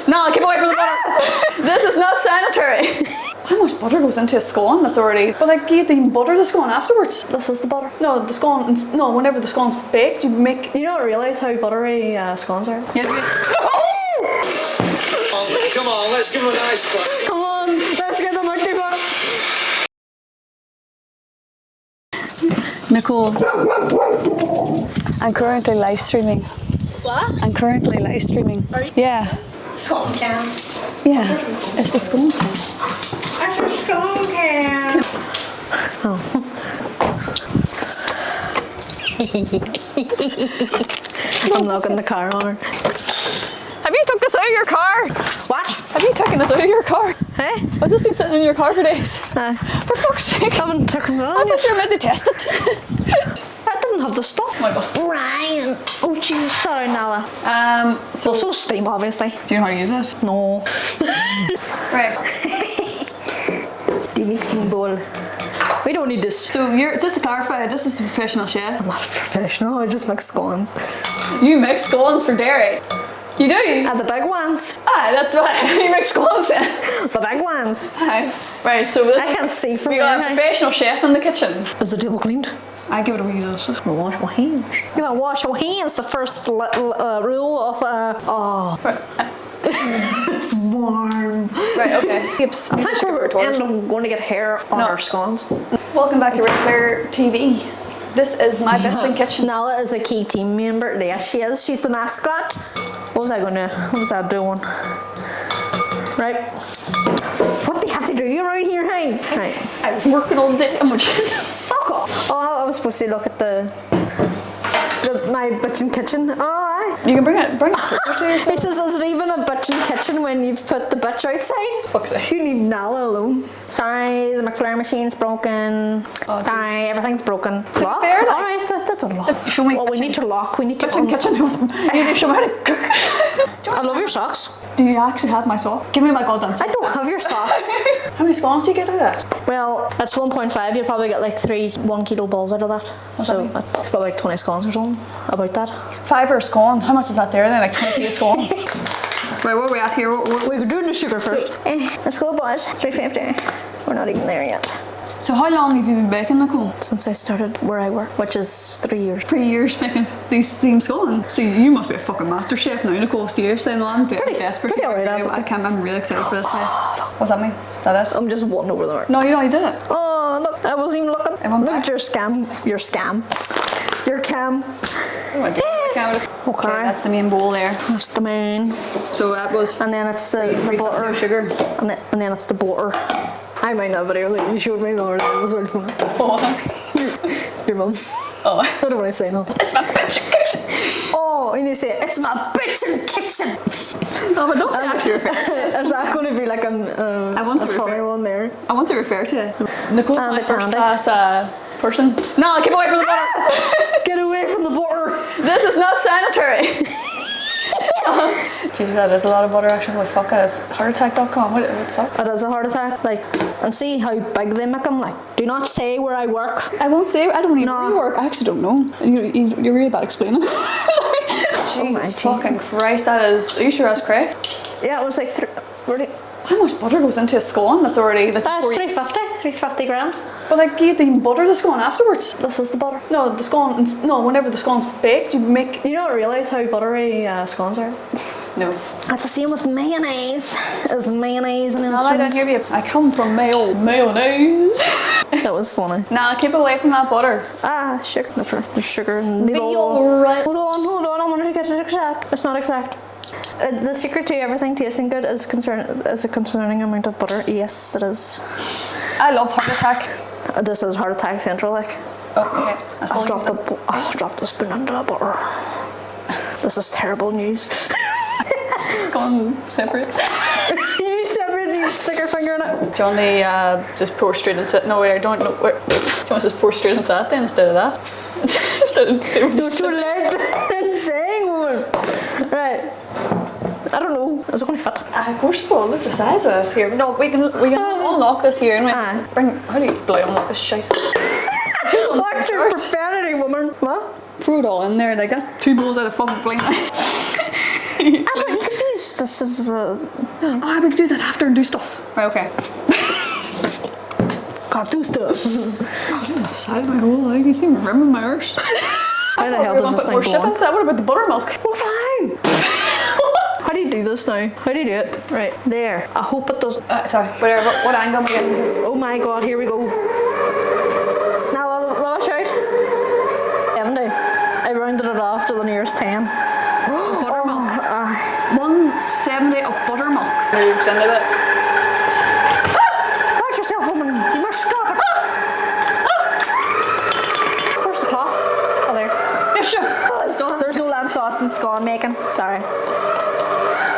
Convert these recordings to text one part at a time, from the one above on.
No, keep away from the butter. This is not sanitary. How much butter goes into a scone that's already... But like, you have to even butter the scone afterwards. This is the butter. No, the scone... No, whenever the scone's baked, you make... You don't realise how buttery scones are? Yeah. Oh, come on, let's give him a nice clap. Come on, let's get the monkey butt. Nicole, I'm currently live streaming. What? I'm currently live streaming. Are you? Yeah. Scone can. Yeah. It's the scone can. It's a scone can. Oh. I'm locking the car on her. Have you took this out of your car? What? Have you taken this out of your car? Hey? Has this been sitting in your car for days? For fuck's sake. I haven't taken it I on. thought you were meant to test it. I didn't have the stuff. Oh my god. Brian. Oh jeez, sorry Nala. So Also steam obviously. do you know how to use it? No. Right. The mixing bowl. We don't need this. So you're, just to clarify, this is the professional chef. I'm not a professional, I just make scones. You make scones for Derry. You do? And the big ones. Ah, that's right. You make scones then. The big ones. Hi. Right, so this I can't see from we got a here. professional chef in the kitchen. Is the table cleaned? I give it a wee dose. Wash my hands. You gotta wash your hands. The first little rule of oh. Right. It's warm. Right, okay. Keeps I think we're going to get hair on our scones. Welcome back to Red Claire TV. This is my Bitchin kitchen. Nala is a key team member. Yes, she is. She's the mascot. What was I going to? What was I doing? Right. What do you have to do around here, hey? Right. I was working all day. I'm fuck off. Oh, I was supposed to look at my Bitchin kitchen. Oh, aye. You can bring it quicker to yourself. It says, is it even a Bitchin kitchen when you've put the bitch outside? Fuck's sake. You leave Nala alone. Sorry, the McFlurry machine's broken. Oh, sorry, everything's broken. Lock? fair, like- Alright, that's a lock. Show me. Well, we need to lock. We need to Bitchin kitchen. You need to show me how to cook. I love your socks. Do you actually have my sock? Give me my goddamn sock. I don't have your socks. How many scones do you get out of that? Well, that's 1.5. You'll probably get like 3 1 kilo balls out of that. So that mean? it's probably like 20 scones or something. About that. $5 a scone. How much is that there then? Like 20 a scone? Right, where are we at here? We could do the sugar first. Let's go, boys. 350. We're not even there yet. So how long have you been baking, Nicole? Since I started where I work, which is 3 years. 3 years making these same scones. So you must be a fucking master chef now, Nicole. Seriously, I'm desperate. Pretty alright. I'm really excited for this. What's that mean? Is that it? I'm just one over there. No, you know, you did it. Oh, look, I wasn't even looking. Everyone Look back? at your scam. Your scam. Your cam. Oh my god. Okay. That's the main bowl there. That's the main. So that was And then it's the butter. sugar. And then it's the butter. I might not video that you showed me the other day. It was really funny. Oh. Your mum. Oh. I don't want to say no. It's my bitchin' kitchen. Oh, and you say, it's my bitchin' kitchen. No, but don't actually refer. Is that going to be like I want a to funny refer. one there? I want to refer to Nicole, And my the first candy. class person. No, keep away from the butter. Get away from the butter. This is not sanitary. Jeez, that is a lot of butter actually. Holy fuck, that is heartattack.com. What the fuck? It is a heart attack. Like, and see how big they make them. Like, do not say where I work. I won't say. I don't even No. know where you work. I actually don't know. You're really bad explaining. Sorry. Jesus fucking Christ, that is. Are you sure that's correct? Yeah, it was like How much butter goes into a scone that's already like That's before you- 350 grams. But like you have to even butter the scone afterwards. This is the butter. No, the scone. No, whenever the scone's baked, you make. You don't realise how buttery scones are? No. That's the same with mayonnaise. It's mayonnaise and I'll lie down here, babe. I come from mayonnaise. That was funny. Nah, keep away from that butter. Ah, sugar. That's right. There's sugar in the bowl. Alright. Hold on. I want to get it exact. It's not exact. The secret to everything tasting good is a concerning amount of butter. Yes, it is. I love heart attack. This is heart attack central, like. Oh, okay. I've dropped a spoon into the butter. This is terrible news. Gone separate. You separate, you stick your finger in it. Johnny, just pour straight into it. No, wait, I don't know. Wait. Do you want to just pour straight into that then instead of that? Instead of doing Don't too late in saying, woman. Right. I don't know. Is it going to fit? Of course it will. Look the size of it here. No, we can unlock this here and how do you bloody unlock this shit? Watch your profanity, woman. What? Throw it all in there. Like that's 2 bowls out of fucking blink. You can use This is Oh, we could do that after and do stuff. Right, okay. Can't do stuff. Sad my whole life. You seem to remember my arse. How the hell does this more thing shit go on? into that. What about the buttermilk? What time? How do you do this now? How do you do it? Right, there. I hope it does. Sorry, whatever. What angle am I getting to? Oh my god, here we go. Now, let us out. 70. I rounded it off to the nearest 10. Buttermilk. 170 of buttermilk. Moved into it. Watch yourself, woman. You must stop it. Where's the cloth? Oh, there. Yes, sure. There's no lamb sauce and scone making. Sorry.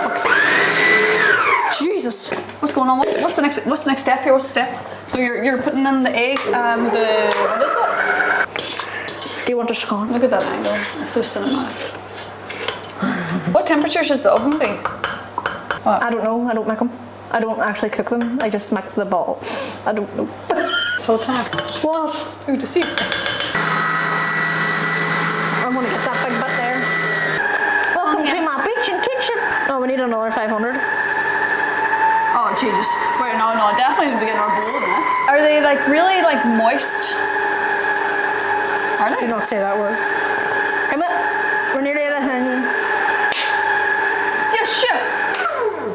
Fuck's sake. Jesus. What's going on? What's the next step here? What's the step? So you're putting in the eggs and the what is it? Do you want a scone? Look at that angle. It's so cinematic. What temperature should the oven be? I don't know. I don't make them. I don't actually cook them. I just make the ball. I don't know. So attack. What? Who to see? I'm gonna get that big bit there. Welcome to my Bitchin kitchen. Oh, we need another 500. Oh Jesus! Wait, no, definitely need to get our bowl in it. Are they like really like moist? Are they? Do not say that word. Come on. We're nearly at a thing. Yes, shit.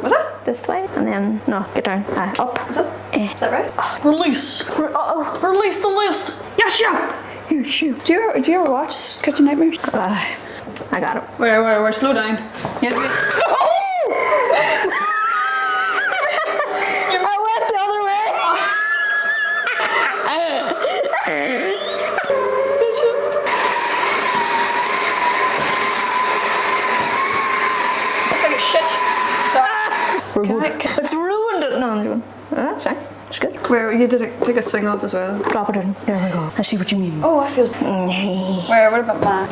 Was it? This way, and then no, get down. Up. Is it? Is that right? Release. Uh-oh. Release the list. Yes, yeah. Here, shoot. Do you ever watch Kitchen Nightmares? I got it. Wait, slow down. Yeah. I went the other way. It's like shit. So, We're can good. I- It's ruined it. No, I'm doing. That's fine. It's good. Where you did take a swing off as well. Drop it in. There we go. I see what you mean. Oh, I feel. Where? What about mine?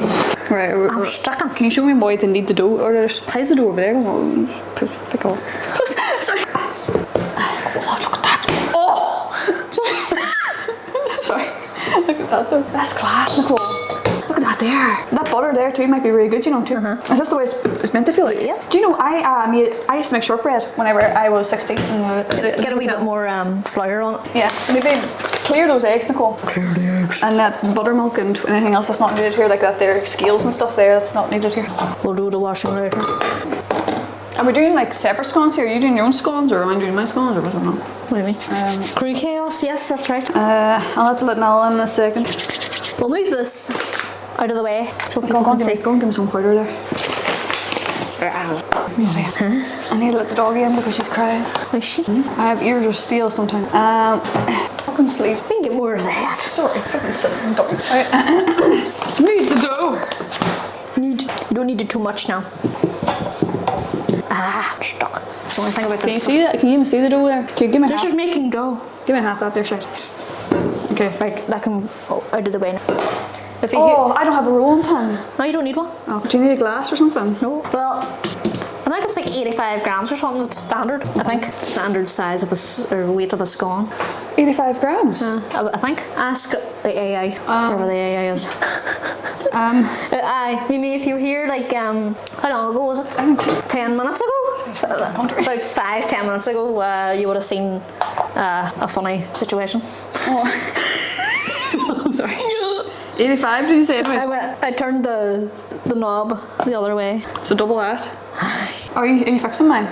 Right. I'm stuck on. Can you show me why they need the dough? Or there's pies of dough over there. Pick off. Sorry. Oh, look at that. Oh. Sorry. Sorry. Look at that though. That's class, Nicole. Look at that there. That butter there too might be really good, you know, too. Is this the way it's meant to feel like? Yeah. Do you know, I used to make shortbread whenever I was 16. Get a wee bit more flour on it. Yeah. Maybe clear those eggs, Nicole. Clear the eggs. And that buttermilk and anything else that's not needed here, like that there scales and stuff there, that's not needed here. We'll do the washing later. Are we doing like separate scones here? Are you doing your own scones or am I doing my scones or what? I don't know. What do you mean? Crew chaos, yes, that's right. I'll have to let Nala in a second. We'll move this out of the way so Go people and can see. give me some powder there. I need to let the doggy in because she's crying. Is she? I have ears of steel sometimes. Fucking sleep. We can get more of that. Sorry, fucking sitting down. Right. Need the dough. You don't need it too much now. I'm stuck. That's the only thing about Can you this. see that? Can you even see the dough there? Can you give me This half? is making dough. Give me half that there, shit. Okay. Right, that can out of the way now. If you Oh, I don't have a rolling pin. no, you don't need one. Oh, do you need a glass or something? No. Well, I think it's like 85 grams or something. It's standard. I think standard size of or weight of a scone. 85 grams. I think. Ask the AI, whatever the AI is. Maybe if you were here like how long ago was it? 10 minutes ago. About 5-10 minutes ago, you would have seen a funny situation. Oh. Sorry. 85 did you say? I turned the knob the other way. So double that. Are you fixing mine?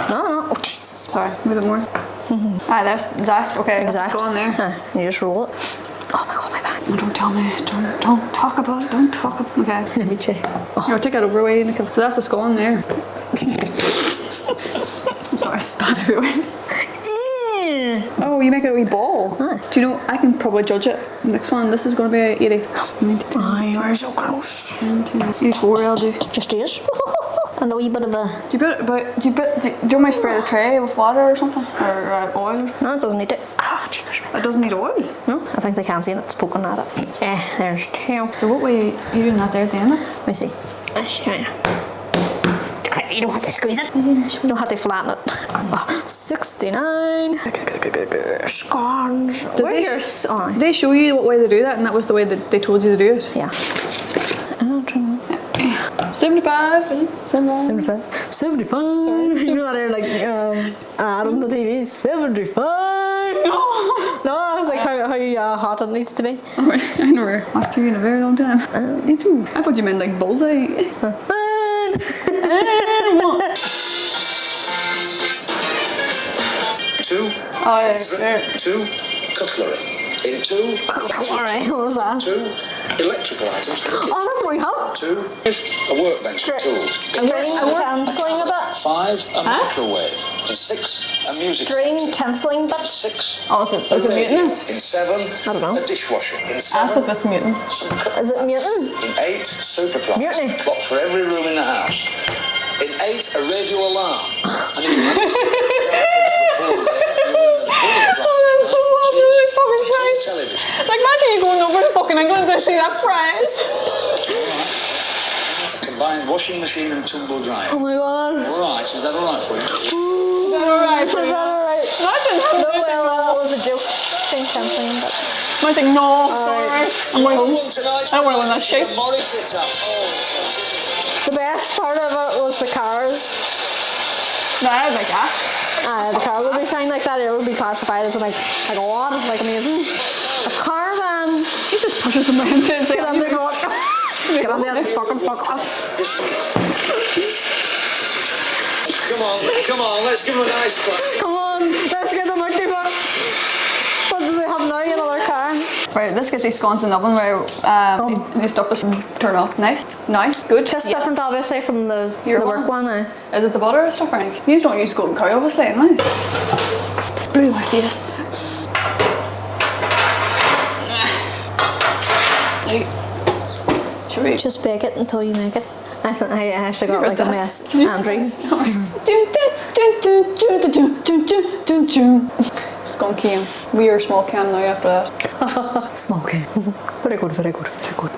No. Oh Jesus. Sorry, a bit more. There's Zach. Okay, Exact. let's go on there. You just roll it. Oh my god, my back. Oh, don't tell me. Don't talk about it. Don't talk about it. Okay. Let me check. Here, take that over way, Nicole. So that's the scone there. Sorry, I spat everywhere. Oh, you make it a wee ball. Huh. Do you know, I can probably judge it. Next one, this is going to be 80. Oh, you are so close. 84, I'll do. Just is. And a wee bit of a. Do you want me to spray the tray with water or something? Or oil? No, it doesn't need it. Oh, Jesus. It doesn't need oil. No, I think they can see it. It's poking at it. There's two. So what way are you doing that there at the end? Let me see. You don't have to squeeze it. You don't have to flatten it. 69. Scones. Where's yours? Oh, They show you what way to do that, and that was the way that they told you to do it. yeah. 75. 75. 75. You know that they're like ad on the TV. 75. No, it's like how hot it needs to be. Alright, I never watched TV in a very long time. Me too. I thought you meant like bullseye. Two. Oh, yeah, there. Two. Cutlery. In two. Alright, what was that? Two. Electrical items for the kitchen. Oh, that's very hot. Two. A workbench for tools. String cancelling a bit. Five. A microwave. In six. A music. String cancelling bit. Six. Oh, is it mutant? In seven. I don't know. A dishwasher. In As if seven. it's mutant. Is it mutant? In eight. Super clocks. Mutiny. Clock for every room in the house. In eight. A radio alarm. And if you want to down to the pool there, television. Like, imagine you going over to fucking England to see that prize. A combined washing machine and tumble dryer. Oh my god. Alright, is that alright for you? Is that alright? Is that alright? Imagine No, having well, that was a joke. String cancelling bit. I think, no, sorry. I'm going home. Tonight's I don't want to win that shit. Morris hit up. Oh, The best part of it was the cars. No, I like that. The car would be fine like that. It would be classified as like a what? Like amazing. A caravan. He just pushes them around and say, Get on there, fuck. Get on there, fucking fuck off. come on, let's give him a nice clap. Come on, let's get the multi fuck. What do they have now? Another car? Right, let's get these scones in the oven where they stop us from turn off. Nice, good. Just different, obviously, from the work one. Is it the butter or stuff, Frank? You don't use golden cow, obviously, anyway. Blew my face. Should we Just bake it until you make it. I actually got like a mess, Andrew. Scone cam. We are small cam now after that. Small cake. Very good, very good, very good.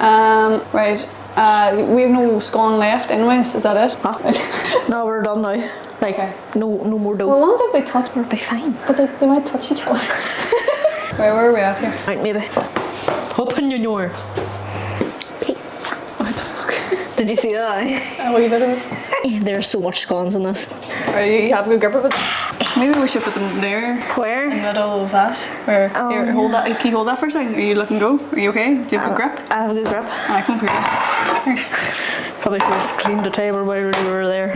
Right. We have no scone left anyways, is that it? Huh? No, we're done now. Like, Okay. no more dough. Well, once if they touch, We'll be fine. but they might touch each other. Right, where are we at here? Right, maybe. Open your door. What the fuck? Did you see that? What are you doing? There's so much scones in this. Right, you have a good grip of it. Maybe we should put them there. Where? In the middle of that. Where, here, hold that. Can you hold that for a second? Are you looking go? Are you okay? Do you have a good grip? I have a good grip. Alright, come over here. Probably should have cleaned the table while we were there.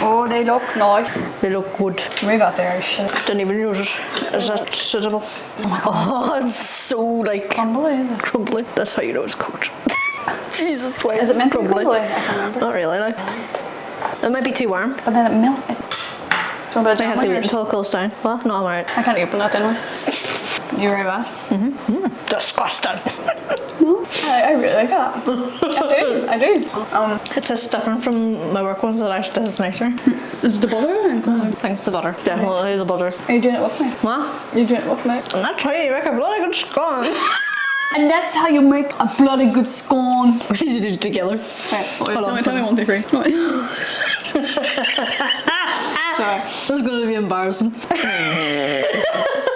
Oh, they look nice. They look good. Move out there, shit. Didn't even notice. Is that suitable? Oh my god. Oh, it's so like crumbly. That's how you know it's cooked. Jesus Christ. Is it meant to be crumbly? I can't remember. Not really, like. It might be too warm. But then it melts. Do you want a bit of I jam have on to wait yours? until it cools down. What? No, I'm alright. I can't open that anyway. You right back? Disgusting. No, I really like that. I do. It tastes different from my work ones. It actually tastes nicer. Is it the butter? Thanks to the butter. Definitely the butter. Are you doing it with me? What? Are you doing it with me? And that's how you make a bloody good scone. And that's how you make a bloody good scone. We need to do it together. Right, tell me 1, 2, 3. Sorry. This is going to be embarrassing.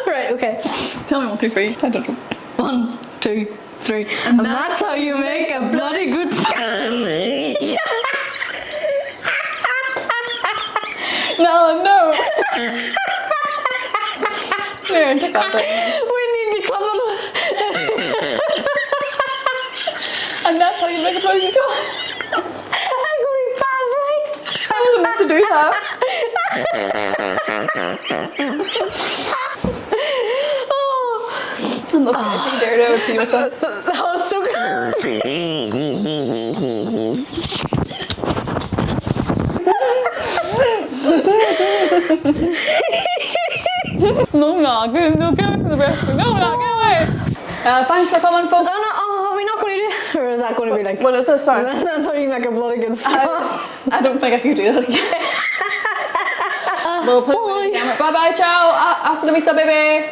Right, okay. Tell me 1, 2, 3. I don't know. 1, 2, 3. And that's how you make a bloody good scone. No. Here, take that thing. We need to clap it. And that's how you make a bloody good scone. I'm going to pass out. I wasn't meant to do that. I'm looking at you there to pee myself. That was so good. No, not good. No, get away from the rest. No, not get away. Thanks for coming, folks. Oh, no, are we not going to do it? Or is that going to be like... What is this? Sorry. That's how you make a bloody good scone. I don't think I could do that again. We'll put it in the camera. Bye bye, ciao. Hasta la vista, baby.